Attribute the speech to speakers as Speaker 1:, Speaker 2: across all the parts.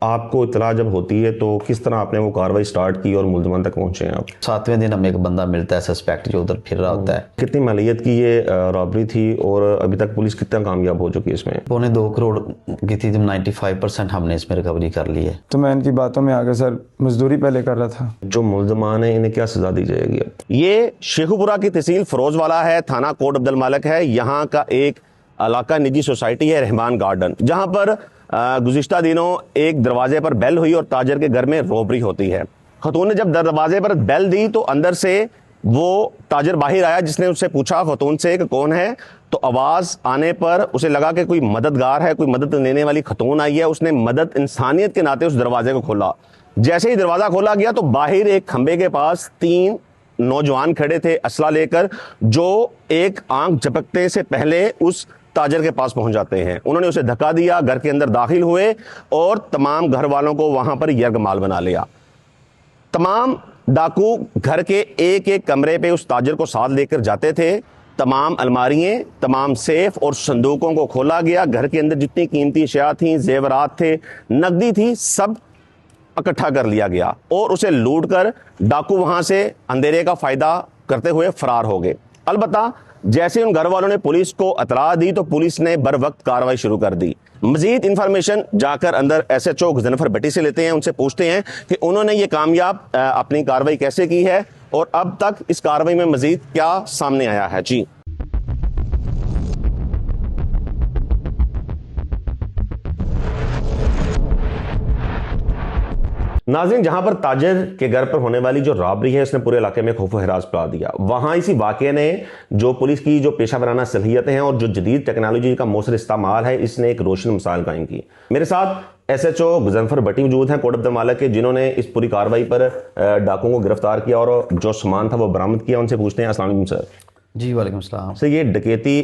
Speaker 1: آپ کو اطلاع جب ہوتی ہے تو کس طرح آپ نے وہ کاروائی سٹارٹ کی اور ملزمان تک پہنچے ہیں آپ؟
Speaker 2: 7ویں دن ہمیں ایک بندہ ملتا ہے سسپیکٹ جو ادھر پھر رہا ہوتا ہے.
Speaker 1: کتنی مالیت کی یہ رابری تھی اور ابھی تک پولیس کتنا کامیاب ہو چکی ہے اس میں؟
Speaker 2: 2.25 کروڑ کی تھی. 95% ہم نے اس میں ریکوری کر لی ہے.
Speaker 3: تو میں ان کی باتوں میں آگے سر مزدوری پہلے کر رہا تھا.
Speaker 1: جو ملزمان ہیں انہیں کیا سزا دی جائے گی؟
Speaker 4: یہ شیخو پورہ کی تحصیل فروز والا ہے، تھانہ کوٹ عبد المالک ہے. یہاں کا ایک علاقہ نجی سوسائٹی ہے رحمان گارڈن، جہاں پر گزشتہ دنوں ایک دروازے پر بیل ہوئی اور تاجر کے گھر میں روبری ہوتی ہے. خاتون نے جب دروازے پر بیل دی تو اندر سے وہ تاجر باہر آیا، جس نے اس سے پوچھا خاتون سے کہ کون ہے. تو آواز آنے پر اسے لگا کہ کوئی مددگار ہے، کوئی مدد لینے والی خاتون آئی ہے. اس نے مدد انسانیت کے ناطے اس دروازے کو کھولا. جیسے ہی دروازہ کھولا گیا تو باہر ایک کھمبے کے پاس 3 نوجوان کھڑے تھے اسلحہ لے کر، جو ایک آنکھ جھپکنے سے پہلے اس تاجر کے پاس پہنچ جاتے ہیں. انہوں نے اسے دھکا دیا، گھر کے اندر داخل ہوئے اور تمام گھر والوں کو وہاں پر یرغمال بنا لیا. تمام ڈاکو گھر کے ایک ایک کمرے پہ اس تاجر کو ساتھ لے کر جاتے تھے. تمام الماریاں، تمام سیف اور صندوقوں کو کھولا گیا. گھر کے اندر جتنی قیمتی اشیاء تھیں، زیورات تھے، نقدی تھی، سب اکٹھا کر لیا گیا اور اسے لوٹ کر ڈاکو وہاں سے اندھیرے کا فائدہ کرتے ہوئے فرار ہو گئے. البتہ جیسے ان گھر والوں نے پولیس کو اطلاع دی تو پولیس نے بر وقت کارروائی شروع کر دی. مزید انفارمیشن جا کر اندر ایس ایچ او غضنفر بٹی سے لیتے ہیں، ان سے پوچھتے ہیں کہ انہوں نے یہ کامیاب اپنی کارروائی کیسے کی ہے اور اب تک اس کارروائی میں مزید کیا سامنے آیا ہے. جی
Speaker 1: ناظرین، جہاں پر تاجر کے گھر پر ہونے والی جو رابری ہے اس نے پورے علاقے میں خوف و ہراس پڑا دیا. وہاں اسی واقعے نے جو پولیس کی جو پیشہ ورانہ صلاحیتیں ہیں اور جو جدید ٹیکنالوجی کا مؤثر استعمال ہے، اس نے ایک روشن مثال قائم کی. میرے ساتھ ایس ایچ او غضنفر بٹی موجود ہیں کوٹ عبد المالک کے، جنہوں نے اس پوری کارروائی پر ڈاکوؤں کو گرفتار کیا اور جو سامان تھا وہ برآمد کیا. ان سے پوچھتے ہیں. السلام علیکم سر.
Speaker 2: جی وعلیکم السلام.
Speaker 1: سر، یہ ڈکیتی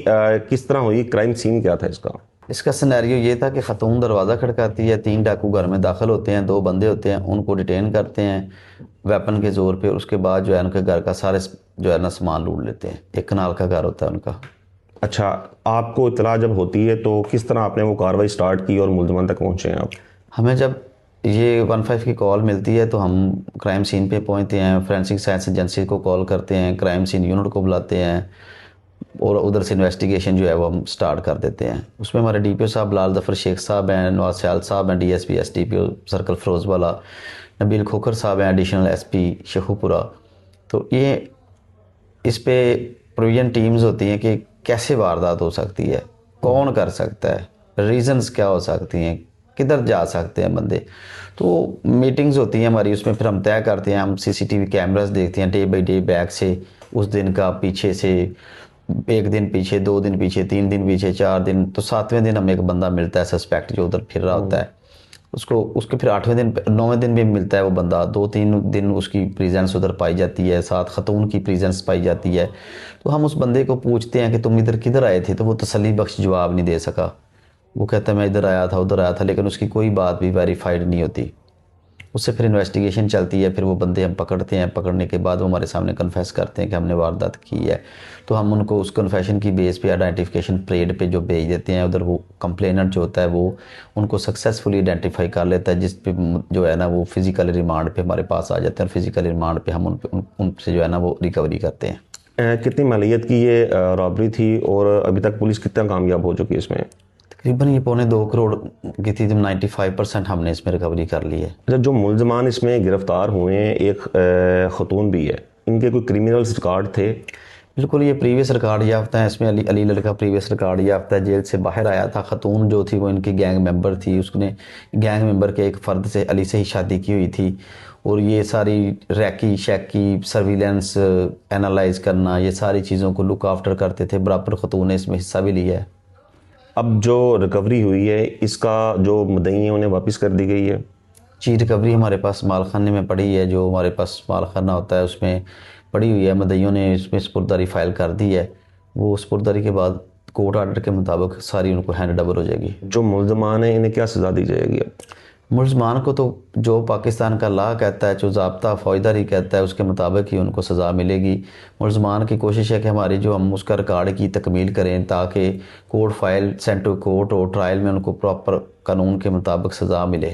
Speaker 1: کس طرح ہوئی؟ کرائم سین کیا تھا اس کا؟
Speaker 2: اس کا سینیریو یہ تھا کہ خاتون دروازہ کھڑکاتی ہے، 3 ڈاکو گھر میں داخل ہوتے ہیں، 2 بندے ہوتے ہیں، ان کو ڈیٹین کرتے ہیں ویپن کے زور پہ. اس کے بعد جو ہے ان کے گھر کا سارے جو ہے نا سامان لوٹ لیتے ہیں. 1 کنال کا گھر ہوتا ہے ان کا.
Speaker 1: اچھا، آپ کو اطلاع جب ہوتی ہے تو کس طرح آپ نے وہ کارروائی سٹارٹ کی اور ملزمان تک پہنچے ہیں آپ؟
Speaker 2: ہمیں جب یہ 15 کی کال ملتی ہے تو ہم کرائم سین پہ پہنچتے ہیں، فورینسک سائنس ایجنسی کو کال کرتے ہیں، کرائم سین یونٹ کو بلاتے ہیں اور ادھر سے انویسٹیگیشن جو ہے وہ ہم سٹارٹ کر دیتے ہیں. اس میں ہمارے ڈی پی او صاحب بلال ظفر شیخ صاحب ہیں، نواز سیال صاحب ہیں D S P S D P O circle Ferozwala, Nabeel Khokhar صاحب ہیں ایڈیشنل ایس پی شیخو پورہ. تو یہ اس پہ پروویژن ٹیمز ہوتی ہیں کہ کیسے واردات ہو سکتی ہے، کون کر سکتا ہے، ریزنز کیا ہو سکتی ہیں، کدھر جا سکتے ہیں بندے. تو میٹنگز ہوتی ہیں ہماری، اس میں پھر ہم طے کرتے ہیں، ہم سی سی ٹی وی کیمراز دیکھتے ہیں ڈے بائی ڈے بیک سے، اس دن کا پیچھے سے 1 دن پیچھے، 2 دن پیچھے، 3 دن پیچھے، 4 دن. تو 7ویں دن ہمیں ایک بندہ ملتا ہے سسپیکٹ جو ادھر پھر رہا ہوتا ہے. اس کے پھر 8ویں دن 9ویں دن بھی ملتا ہے وہ بندہ. 2-3 دن اس کی پریزنس ادھر پائی جاتی ہے، ساتھ خاتون کی پریزنس پائی جاتی ہے. تو ہم اس بندے کو پوچھتے ہیں کہ تم ادھر کدھر آئے تھے؟ تو وہ تسلی بخش جواب نہیں دے سکا. وہ کہتا ہے میں ادھر آیا تھا، ادھر آیا تھا، لیکن اس کی کوئی بات بھی ویریفائڈ نہیں ہوتی. اس سے پھر انویسٹیگیشن چلتی ہے، پھر وہ بندے ہم پکڑتے ہیں. پکڑنے کے بعد وہ ہمارے سامنے کنفیس کرتے ہیں کہ ہم نے واردات کی ہے. تو ہم ان کو اس کنفیشن کی بیس پہ آئیڈینٹیفیکیشن پریڈ پہ جو بھیج دیتے ہیں ادھر. وہ کمپلیننٹ جو ہوتا ہے وہ ان کو سکسیزفلی آئیڈینٹیفائی کر لیتا ہے، جس پہ جو ہے نا وہ فزیکل ریمانڈ پہ ہمارے پاس آ جاتے ہیں، اور فزیکل ریمانڈ پہ ہم ان سے جو ہے نا وہ ریکوری کرتے ہیں.
Speaker 1: کتنی مالیت کی یہ رابری تھی اور ابھی تک پولیس کتنا کامیاب ہو چکی ہے اس میں؟
Speaker 2: تقریباً یہ 2.25 کروڑ کی تھی. 95% ہم نے اس میں ریکوری کر لی ہے.
Speaker 1: اچھا، جو ملزمان اس میں گرفتار ہوئے ہیں، ایک خاتون بھی ہے، ان کے کوئی کرمنل ریکارڈ تھے؟
Speaker 2: بالکل، یہ پریویس ریکارڈ یافتہ ہے. اس میں علی لڑکا پریویس ریکارڈ یافتہ ہے، جیل سے باہر آیا تھا. خاتون جو تھی وہ ان کی گینگ ممبر تھی. اس نے گینگ ممبر کے ایک فرد سے، علی سے ہی شادی کی ہوئی تھی. اور یہ ساری ریکی شیکی سرویلنس انالائز کرنا، یہ ساری چیزوں کو لک آفٹر کرتے تھے. برابر خاتون نے اس میں حصہ بھی لیا ہے.
Speaker 1: اب جو ریکوری ہوئی ہے اس کا جو مدعی ہیں انہیں واپس کر دی گئی ہے؟
Speaker 2: جی، ریکوری ہمارے پاس مال خانے میں پڑی ہے. جو ہمارے پاس مال خانہ ہوتا ہے اس میں پڑی ہوئی ہے. مدعیوں نے اس میں سپرداری فائل کر دی ہے. وہ سپرداری کے بعد کورٹ آرڈر کے مطابق ساری ان کو ہینڈ اوور ہو جائے گی.
Speaker 1: جو ملزمان ہیں انہیں کیا سزا دی جائے گی؟
Speaker 2: ملزمان کو تو جو پاکستان کا لا کہتا ہے، جو ضابطہ فوجداری کہتا ہے، اس کے مطابق ہی ان کو سزا ملے گی. ملزمان کی کوشش ہے کہ ہماری جو ہم اس کا ریکارڈ کی تکمیل کریں تاکہ court file sent to court اور ٹرائل میں ان کو پراپر قانون کے مطابق سزا ملے.